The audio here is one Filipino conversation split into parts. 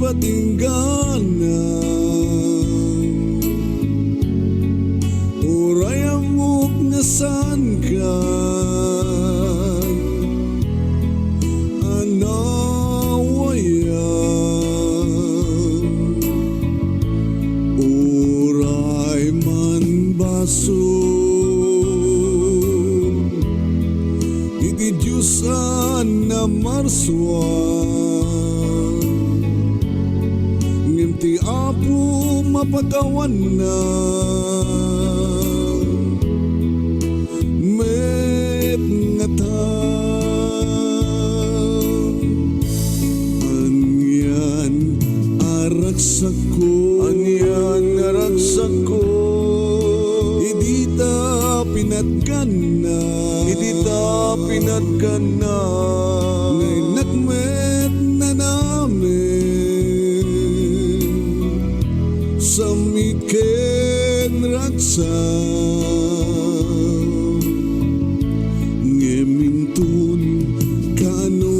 patinggana uray amok nga saan ka uray man baso iti Diyosan na marswan ngem ti Apo mapagawan na met nga ta anyan aragsak ko idita pinatkan na ngay nakmet na namin sa miken raksa ngemintun kano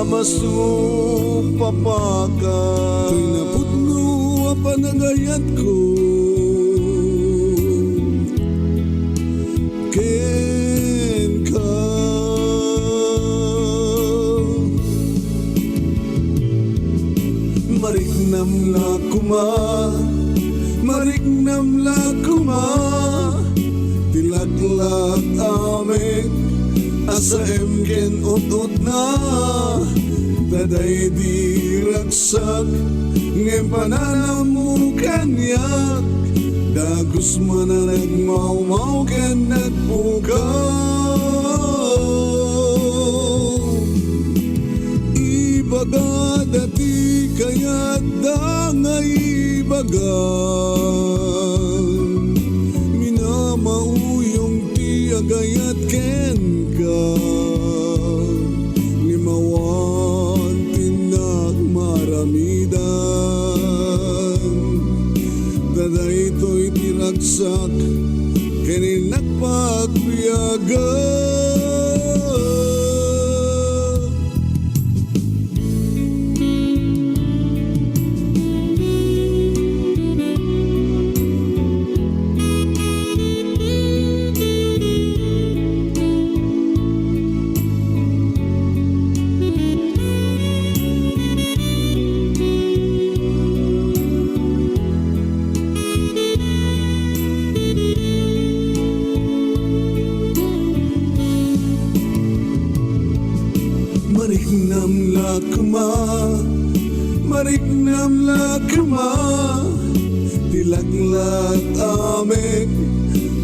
amasu papaka tuy naputno a panagayat ko ken ka mariknam la kuma tilaklat amek asa emken ut na taday di raksak ngem pananamu kanyak dagus manarag mau ken nagpukaw ibaga dati kayat dangay ibagan minamauyong ti agayat ken ka limawan tinak maramidan daday to'y tiraksak kaninak pagbiyagan. Mariknam lakma tilaklat amek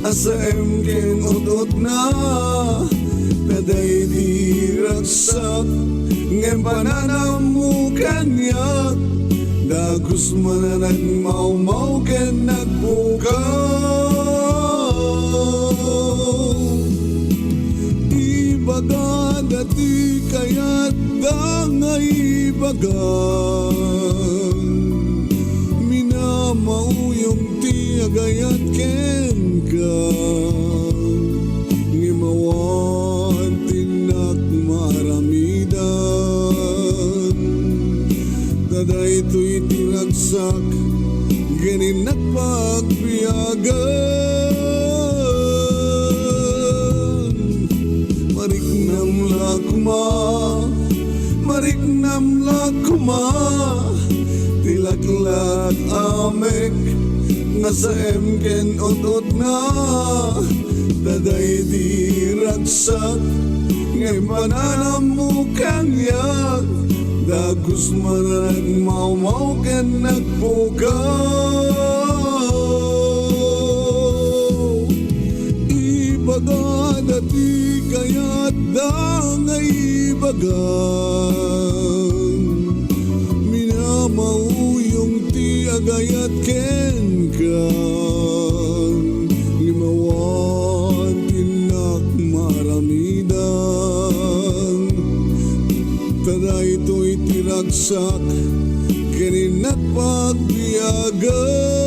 asa emken ut na taday di raksak ngem pananamu kanyak dagus mananag mau ken nagpukaw ibaga dati kayat dangay ibagan minamauyong ti agayat ken ka ngimawan tinak maramidan daday to'y tiragsak geninak pagbiyagan mariknam lakma tilaklat amek nga sa emken ut na daday di raksak ngay pananamu kanyak dagus manarag mau ken nagpukaw ibaga dati kayat dangay ibagan minamauyong ti agayat ken ka limawan tinak maramidan taday to'y tiragsak keninak pagbiyagan.